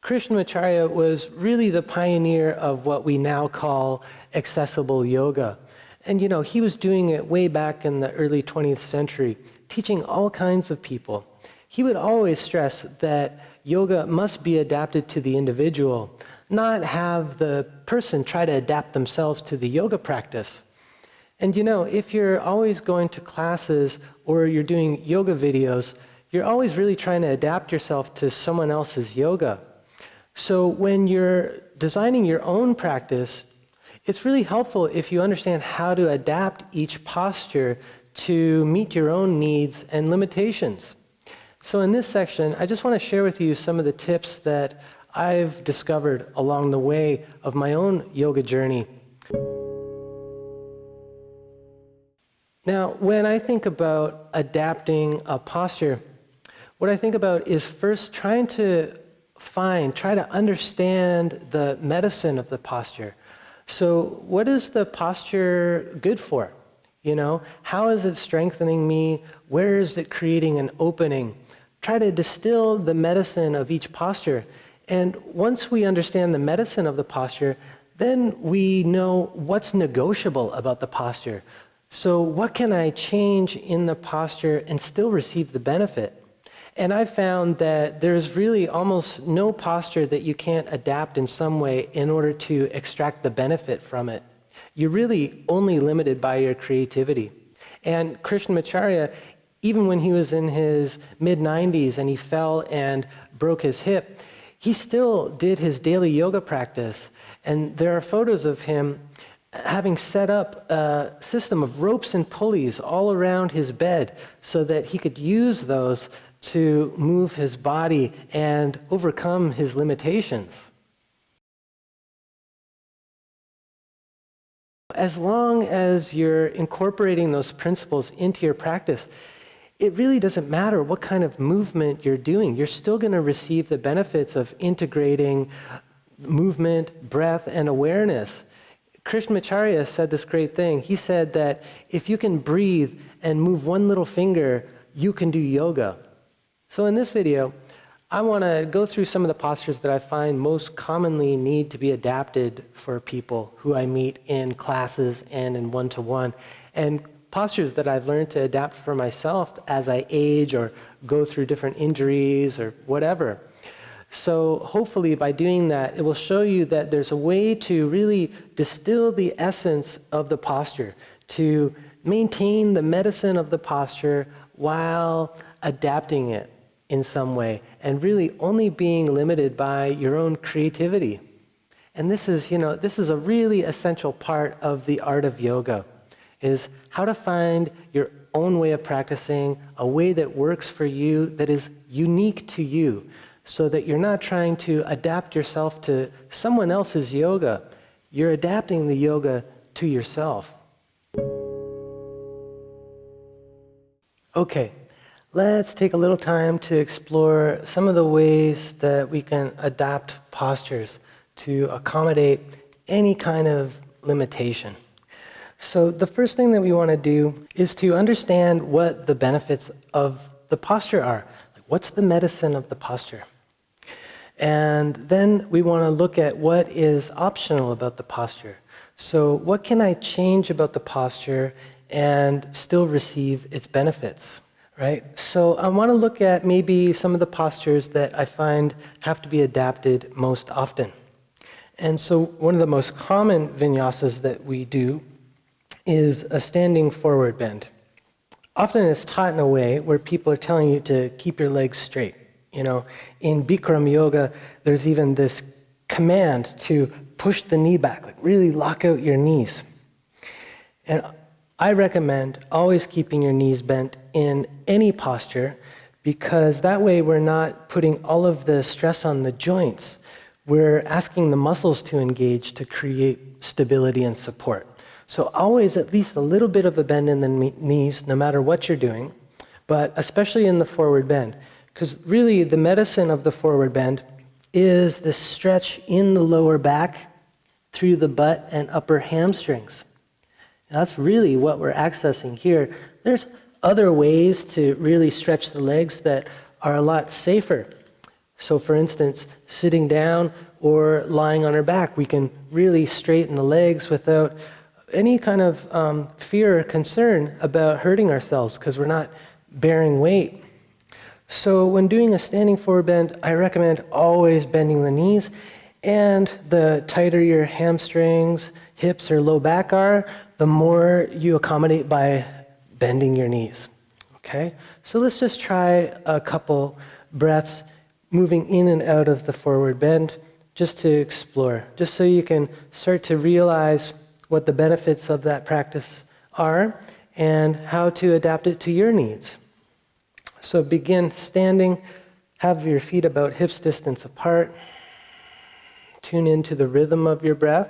Krishnamacharya was really the pioneer of what we now call accessible yoga. And he was doing it way back in the early 20th century, teaching all kinds of people. He would always stress that yoga must be adapted to the individual, not have the person try to adapt themselves to the yoga practice. And if you're always going to classes or you're doing yoga videos, you're always really trying to adapt yourself to someone else's yoga. So when you're designing your own practice, it's really helpful if you understand how to adapt each posture to meet your own needs and limitations. So in this section, I just want to share with you some of the tips that I've discovered along the way of my own yoga journey. Now, when I think about adapting a posture, what I think about is first trying to try to understand the medicine of the posture. So what is the posture good for? How is it strengthening me? Where is it creating an opening? Try to distill the medicine of each posture. And once we understand the medicine of the posture, then we know what's negotiable about the posture. So what can I change in the posture and still receive the benefit? And I've found that there's really almost no posture that you can't adapt in some way in order to extract the benefit from it. You're really only limited by your creativity. And Krishnamacharya, even when he was in his mid-90s and he fell and broke his hip, he still did his daily yoga practice. And there are photos of him having set up a system of ropes and pulleys all around his bed so that he could use those to move his body and overcome his limitations. As long as you're incorporating those principles into your practice, it really doesn't matter what kind of movement you're doing. You're still going to receive the benefits of integrating movement, breath, and awareness. Krishnamacharya said this great thing. He said that if you can breathe and move one little finger, you can do yoga. So in this video, I want to go through some of the postures that I find most commonly need to be adapted for people who I meet in classes and in one-to-one, and postures that I've learned to adapt for myself as I age or go through different injuries or whatever. So hopefully by doing that, it will show you that there's a way to really distill the essence of the posture, to maintain the medicine of the posture while adapting it in some way, and really only being limited by your own creativity. And this is a really essential part of the art of yoga, is how to find your own way of practicing, a way that works for you, that is unique to you, so that you're not trying to adapt yourself to someone else's yoga. You're adapting the yoga to yourself. Okay. Let's take a little time to explore some of the ways that we can adapt postures to accommodate any kind of limitation. So the first thing that we want to do is to understand what the benefits of the posture are. Like, what's the medicine of the posture? And then we want to look at what is optional about the posture. So what can I change about the posture and still receive its benefits? Right? So I want to look at maybe some of the postures that I find have to be adapted most often. And so one of the most common vinyasas that we do is a standing forward bend. Often it's taught in a way where people are telling you to keep your legs straight. In Bikram yoga, there's even this command to push the knee back, like really lock out your knees. And I recommend always keeping your knees bent in any posture, because that way we're not putting all of the stress on the joints. We're asking the muscles to engage to create stability and support. So always at least a little bit of a bend in the knees, no matter what you're doing, but especially in the forward bend. Because really the medicine of the forward bend is the stretch in the lower back through the butt and upper hamstrings. That's really what we're accessing here. There's other ways to really stretch the legs that are a lot safer. So for instance, sitting down or lying on our back, we can really straighten the legs without any kind of fear or concern about hurting ourselves because we're not bearing weight. So when doing a standing forward bend, I recommend always bending the knees, and the tighter your hamstrings, hips, or low back are, the more you accommodate by bending your knees. Okay? So let's just try a couple breaths moving in and out of the forward bend just to explore, just so you can start to realize what the benefits of that practice are and how to adapt it to your needs. So begin standing, have your feet about hips distance apart, tune into the rhythm of your breath.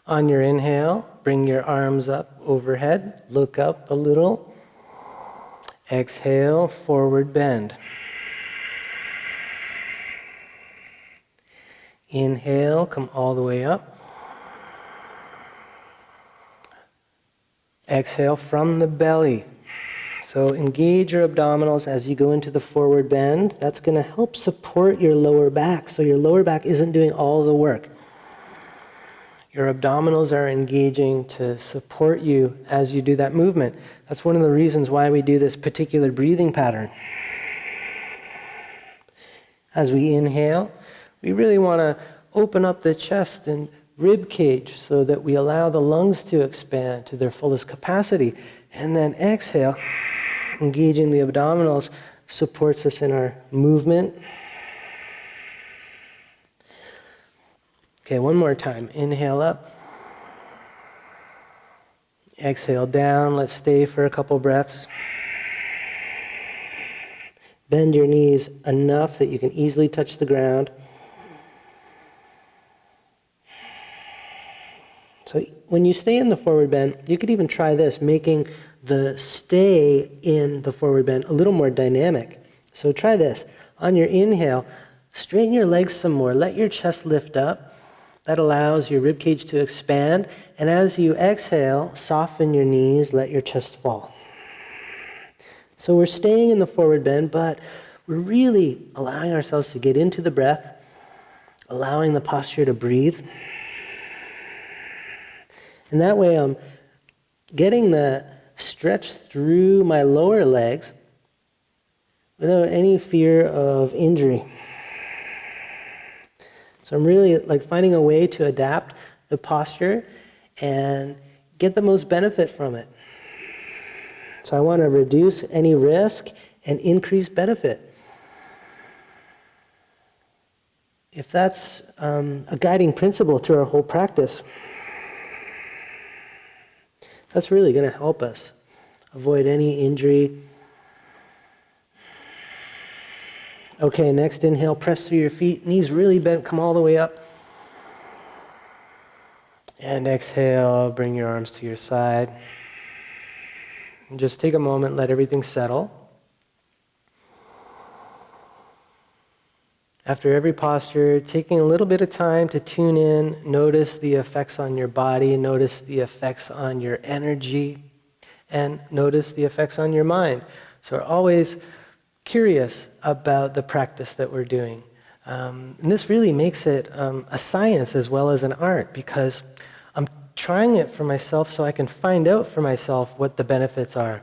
On your inhale, bring your arms up overhead, look up a little. Exhale, forward bend. Inhale, come all the way up. Exhale from the belly. So engage your abdominals as you go into the forward bend. That's going to help support your lower back, so your lower back isn't doing all the work. Your abdominals are engaging to support you as you do that movement. That's one of the reasons why we do this particular breathing pattern. As we inhale, we really want to open up the chest and rib cage so that we allow the lungs to expand to their fullest capacity. And then exhale, engaging the abdominals supports us in our movement. Okay, one more time. Inhale up. Exhale down. Let's stay for a couple breaths. Bend your knees enough that you can easily touch the ground. So when you stay in the forward bend, you could even try this, making the stay in the forward bend a little more dynamic. So try this. On your inhale, straighten your legs some more. Let your chest lift up. That allows your rib cage to expand. And as you exhale, soften your knees, let your chest fall. So we're staying in the forward bend, but we're really allowing ourselves to get into the breath, allowing the posture to breathe. And that way I'm getting the stretch through my lower legs without any fear of injury. So I'm really finding a way to adapt the posture and get the most benefit from it. So I want to reduce any risk and increase benefit. If that's a guiding principle through our whole practice, that's really going to help us avoid any injury. Okay, next inhale, press through your feet, knees really bent, come all the way up. And exhale, bring your arms to your side. And just take a moment, let everything settle. After every posture, taking a little bit of time to tune in, notice the effects on your body, notice the effects on your energy, and notice the effects on your mind. So we're always curious about the practice that we're doing. And this really makes it a science as well as an art, because I'm trying it for myself so I can find out for myself what the benefits are.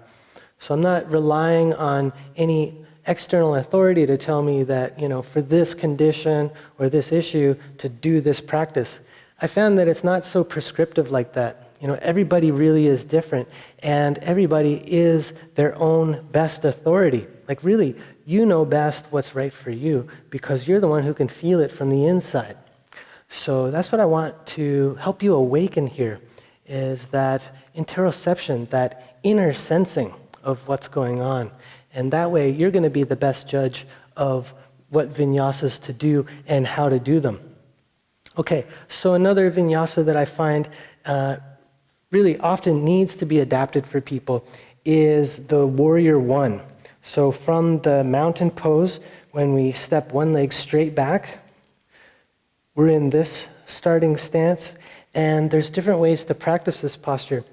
So I'm not relying on any external authority to tell me that, for this condition or this issue to do this practice. I found that it's not so prescriptive like that. Everybody really is different, and everybody is their own best authority. Really, you know best what's right for you because you're the one who can feel it from the inside. So that's what I want to help you awaken here, is that interoception, that inner sensing of what's going on. And that way, you're going to be the best judge of what vinyasas to do and how to do them. Okay, so another vinyasa that I find really often needs to be adapted for people is the warrior one. So from the mountain pose, when we step one leg straight back, we're in this starting stance, and there's different ways to practice this posture.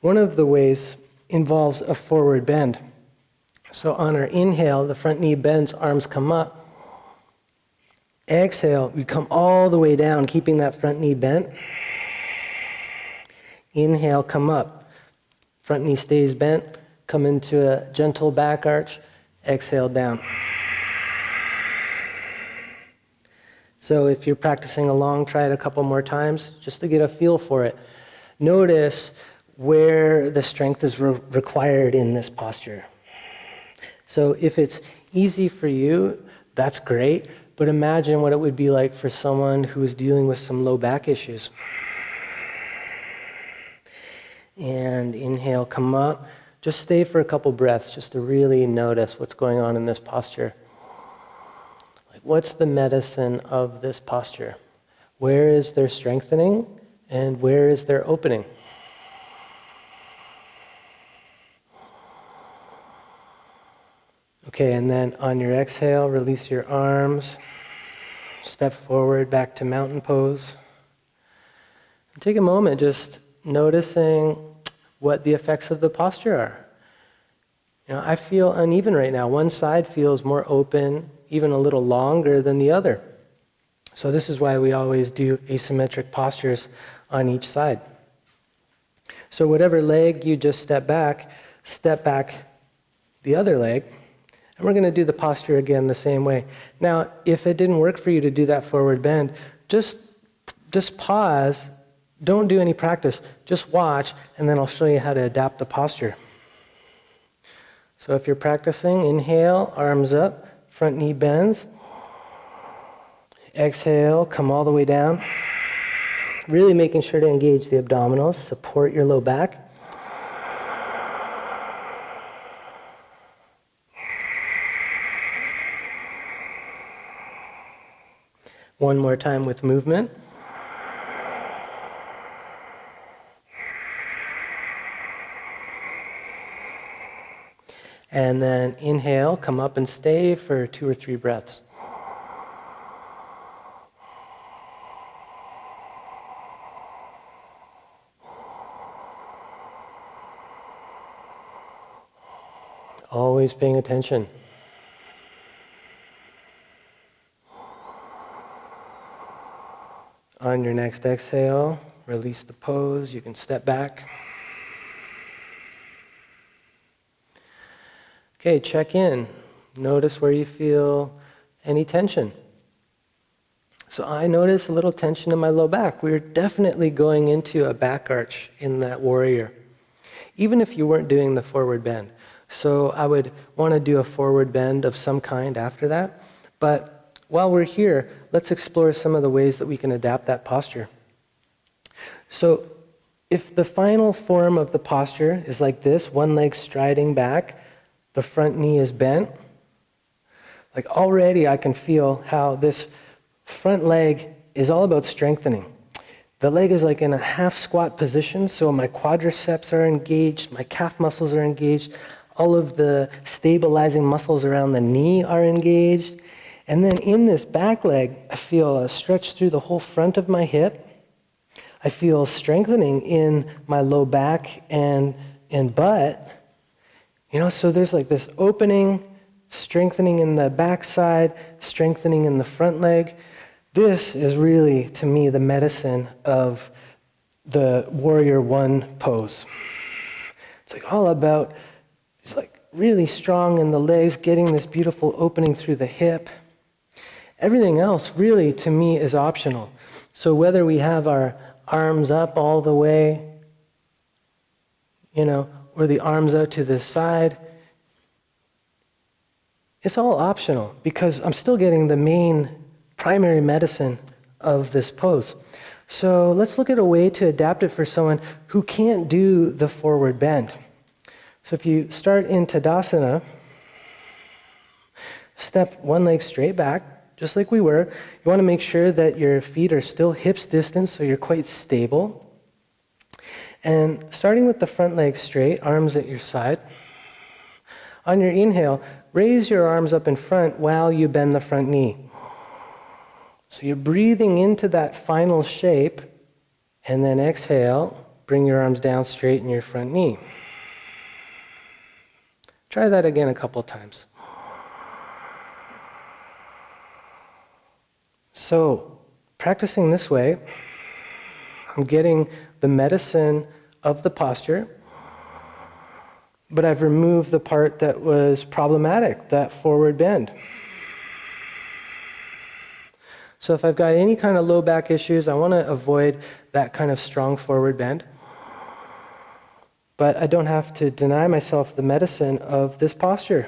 One of the ways involves a forward bend. So on our inhale, the front knee bends, arms come up. Exhale, we come all the way down, keeping that front knee bent. Inhale, come up. Front knee stays bent. Come into a gentle back arch. Exhale, down. So if you're practicing along, try it a couple more times just to get a feel for it. Notice where the strength is required in this posture. So if it's easy for you, that's great. But imagine what it would be like for someone who is dealing with some low back issues. And inhale, come up. Just stay for a couple breaths just to really notice what's going on in this posture. Like, what's the medicine of this posture? Where is there strengthening and where is there opening? Okay, and then on your exhale, release your arms. Step forward back to mountain pose. And take a moment just noticing what the effects of the posture are. You know, I feel uneven right now. One side feels more open, even a little longer than the other. So this is why we always do asymmetric postures on each side. So whatever leg you just step back the other leg. And we're going to do the posture again the same way. Now, if it didn't work for you to do that forward bend, just pause. Don't do any practice. Just watch, and then I'll show you how to adapt the posture. So if you're practicing, inhale, arms up, front knee bends. Exhale, come all the way down. Really making sure to engage the abdominals, support your low back. One more time with movement. And then inhale, come up and stay for 2 or 3 breaths. Always paying attention. On your next exhale, release the pose. You can step back. Okay, check in. Notice where you feel any tension. So I notice a little tension in my low back. We're definitely going into a back arch in that warrior, even if you weren't doing the forward bend. So I would want to do a forward bend of some kind after that. But while we're here, let's explore some of the ways that we can adapt that posture. So if the final form of the posture is like this, one leg striding back, the front knee is bent, like already I can feel how this front leg is all about strengthening. The leg is like in a half squat position, so my quadriceps are engaged, my calf muscles are engaged, all of the stabilizing muscles around the knee are engaged. And then in this back leg, I feel a stretch through the whole front of my hip. I feel strengthening in my low back and butt. You know, so there's like this opening, strengthening in the back side, strengthening in the front leg. This is really, to me, the medicine of the Warrior One pose. It's like all about, it's like really strong in the legs, getting this beautiful opening through the hip. Everything else really, to me, is optional. So whether we have our arms up all the way, you know, or the arms out to the side, it's all optional because I'm still getting the main primary medicine of this pose. So let's look at a way to adapt it for someone who can't do the forward bend. So if you start in Tadasana, step one leg straight back, just like we were. You want to make sure that your feet are still hips distance so you're quite stable. And starting with the front leg straight, arms at your side. On your inhale, raise your arms up in front while you bend the front knee. So you're breathing into that final shape, and then exhale, bring your arms down, straighten your front knee. try that again a couple times. So, practicing this way, I'm getting the medicine of the posture, but I've removed the part that was problematic, that forward bend. So if I've got any kind of low back issues, I want to avoid that kind of strong forward bend. But I don't have to deny myself the medicine of this posture.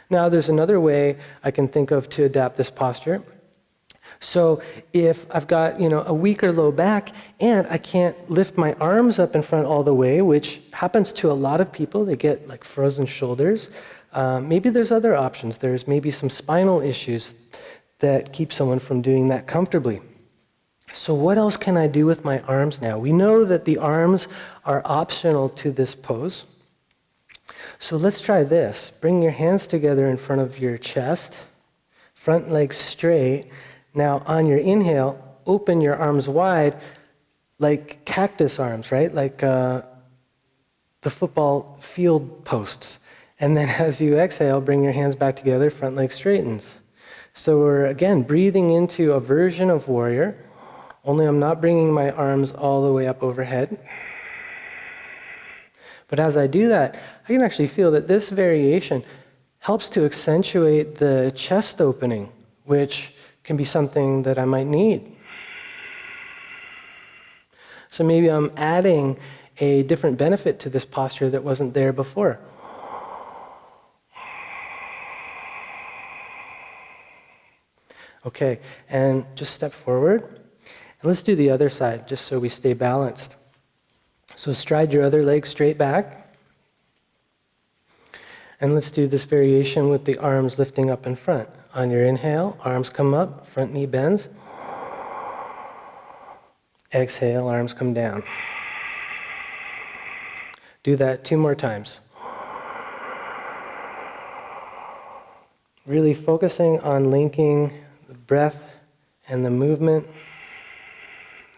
Now there's another way I can think of to adapt this posture. So if I've got, a weaker low back and I can't lift my arms up in front all the way, which happens to a lot of people, they get like frozen shoulders. Maybe there's other options. There's maybe some spinal issues that keep someone from doing that comfortably. So what else can I do with my arms now? We know that the arms are optional to this pose. So let's try this. Bring your hands together in front of your chest, front leg straight. Now on your inhale, open your arms wide like cactus arms, right? Like the football field posts. And then as you exhale, bring your hands back together, front leg straightens. So we're, again, breathing into a version of warrior, only I'm not bringing my arms all the way up overhead. But as I do that, I can actually feel that this variation helps to accentuate the chest opening, which can be something that I might need. So maybe I'm adding a different benefit to this posture that wasn't there before. Okay, and just step forward. And let's do the other side, just so we stay balanced. So stride your other leg straight back. And let's do this variation with the arms lifting up in front. On your inhale, arms come up, front knee bends. Exhale, arms come down. Do that 2 more times. Really focusing on linking the breath and the movement.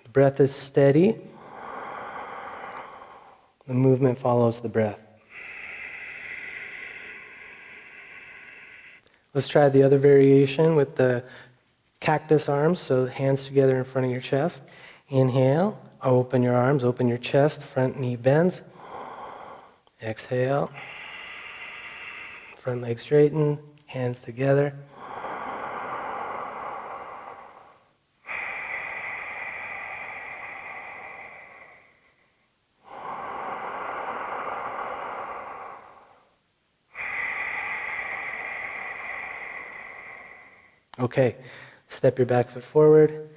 The breath is steady. The movement follows the breath. Let's try the other variation with the cactus arms, so hands together in front of your chest. Inhale, open your arms, open your chest, front knee bends. Exhale, front leg straighten, hands together. Okay, step your back foot forward.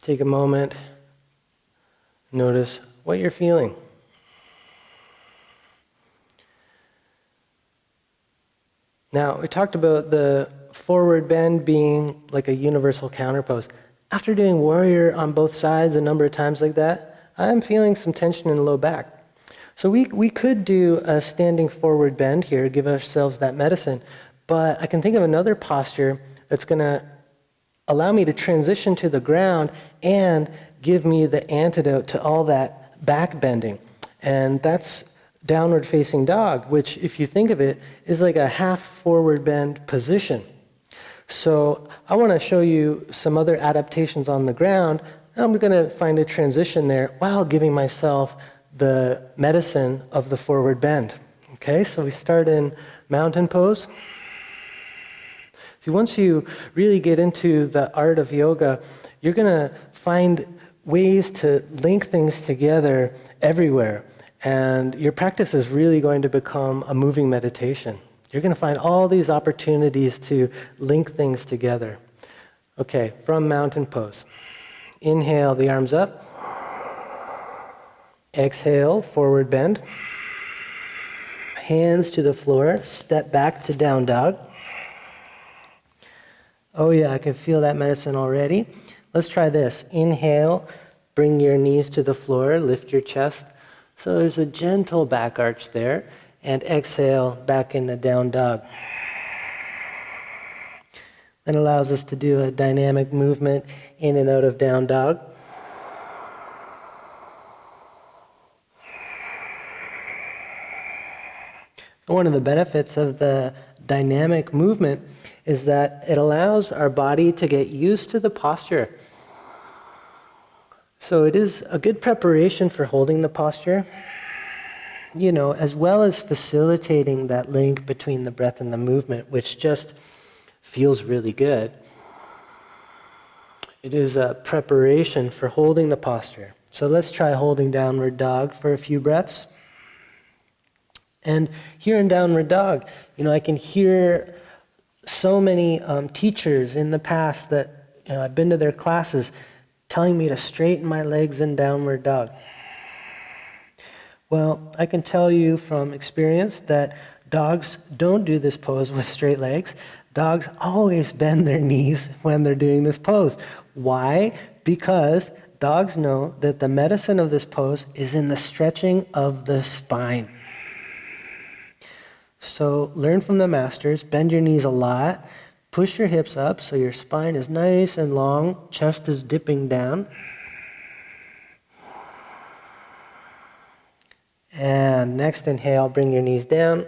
Take a moment. Notice what you're feeling. Now, we talked about the forward bend being like a universal counter pose. After doing warrior on both sides a number of times like that, I'm feeling some tension in the low back. So we could do a standing forward bend here, give ourselves that medicine, but I can think of another posture that's going to allow me to transition to the ground and give me the antidote to all that back bending. And that's downward facing dog, which, if you think of it, is like a half forward bend position. So I want to show you some other adaptations on the ground. I'm going to find a transition there while giving myself the medicine of the forward bend. Okay, so we start in mountain pose. See, once you really get into the art of yoga, you're going to find ways to link things together everywhere. And your practice is really going to become a moving meditation. You're going to find all these opportunities to link things together. Okay, from mountain pose. Inhale, the arms up. Exhale, forward bend. Hands to the floor, step back to down dog. Oh yeah, I can feel that medicine already. Let's try this. Inhale, bring your knees to the floor, lift your chest. So there's a gentle back arch there. And exhale, back in the down dog. That allows us to do a dynamic movement in and out of down dog. One of the benefits of the dynamic movement is that it allows our body to get used to the posture. So it is a good preparation for holding the posture, as well as facilitating that link between the breath and the movement, which just feels really good. It is a preparation for holding the posture. So let's try holding downward dog for a few breaths. And here in downward dog, I can hear so many teachers in the past that I've been to their classes telling me to straighten my legs in downward dog. Well, I can tell you from experience that dogs don't do this pose with straight legs. Dogs always bend their knees when they're doing this pose. Why? Because dogs know that the medicine of this pose is in the stretching of the spine. So learn from the masters, bend your knees a lot, push your hips up so your spine is nice and long, chest is dipping down. And next inhale, bring your knees down.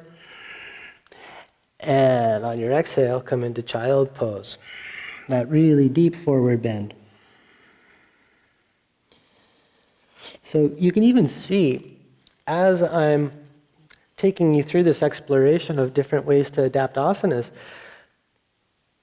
And on your exhale, come into child pose. That really deep forward bend. So you can even see, as I'm taking you through this exploration of different ways to adapt asanas,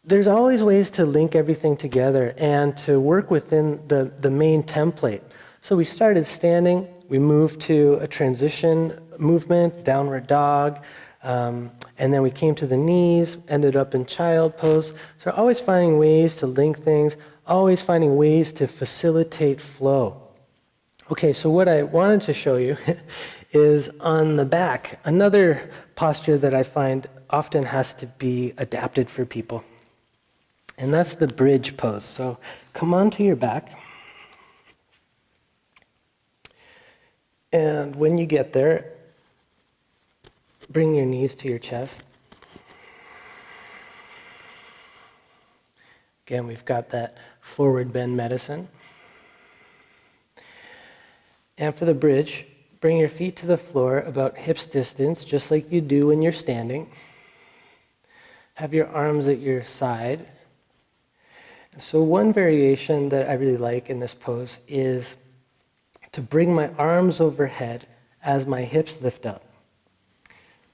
there's always ways to link everything together and to work within the main template. So we started standing, we moved to a transition movement, downward dog, and then we came to the knees, ended up in child pose. So always finding ways to link things, always finding ways to facilitate flow. Okay, so what I wanted to show you is on the back, another posture that I find often has to be adapted for people. And that's the bridge pose. So come onto your back. And when you get there, bring your knees to your chest. Again, we've got that forward bend medicine. And for the bridge, bring your feet to the floor about hips distance, just like you do when you're standing. Have your arms at your side. So one variation that I really like in this pose is to bring my arms overhead as my hips lift up.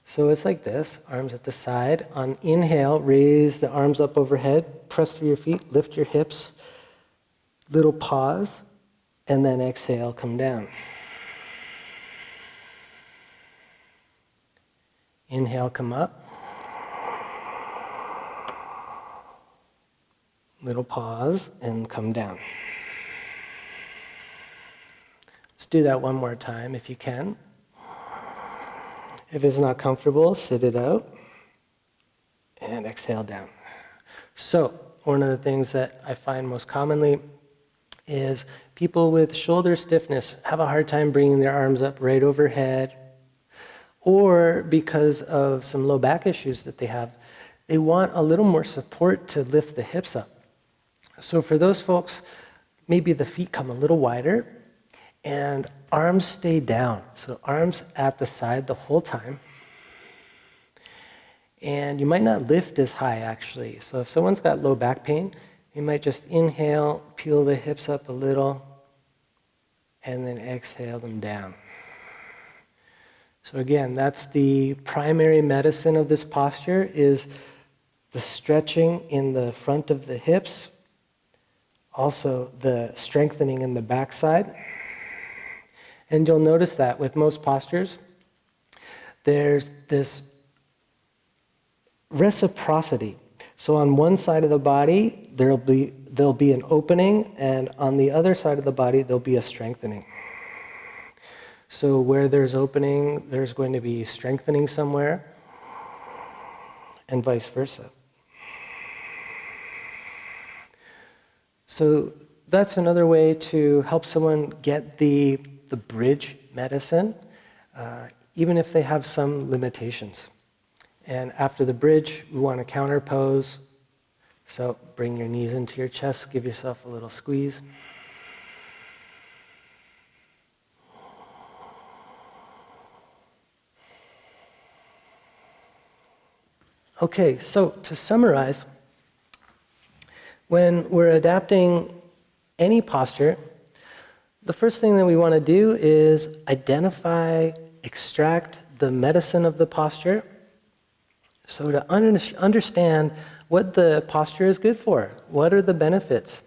So it's like this, arms at the side. On inhale, raise the arms up overhead, press through your feet, lift your hips, little pause, and then exhale, come down. Inhale, come up. Little pause and come down. Let's do that one more time if you can. If it's not comfortable, sit it out and exhale down. So one of the things that I find most commonly is people with shoulder stiffness have a hard time bringing their arms up right overhead, or because of some low back issues that they have, they want a little more support to lift the hips up. So for those folks, maybe the feet come a little wider and arms stay down. So arms at the side the whole time. And you might not lift as high actually. So if someone's got low back pain, you might just inhale, peel the hips up a little, and then exhale them down. So again, that's the primary medicine of this posture, is the stretching in the front of the hips, also the strengthening in the backside. And you'll notice that with most postures, there's this reciprocity. So on one side of the body, there'll be an opening, and on the other side of the body, there'll be a strengthening. So where there's opening, there's going to be strengthening somewhere, and vice versa. So that's another way to help someone get the bridge medicine, even if they have some limitations. And after the bridge, we want to counter pose. So bring your knees into your chest, give yourself a little squeeze. Okay, so to summarize, when we're adapting any posture, the first thing that we want to do is identify, extract the medicine of the posture. So to understand what the posture is good for, what are the benefits.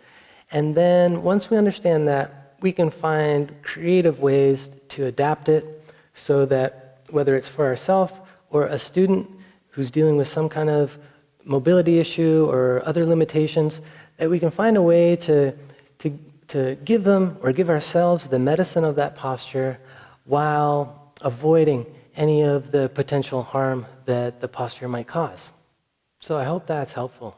And then once we understand that, we can find creative ways to adapt it so that whether it's for ourselves or a student who's dealing with some kind of mobility issue or other limitations, that we can find a way to give them or give ourselves the medicine of that posture while avoiding any of the potential harm that the posture might cause. So I hope that's helpful.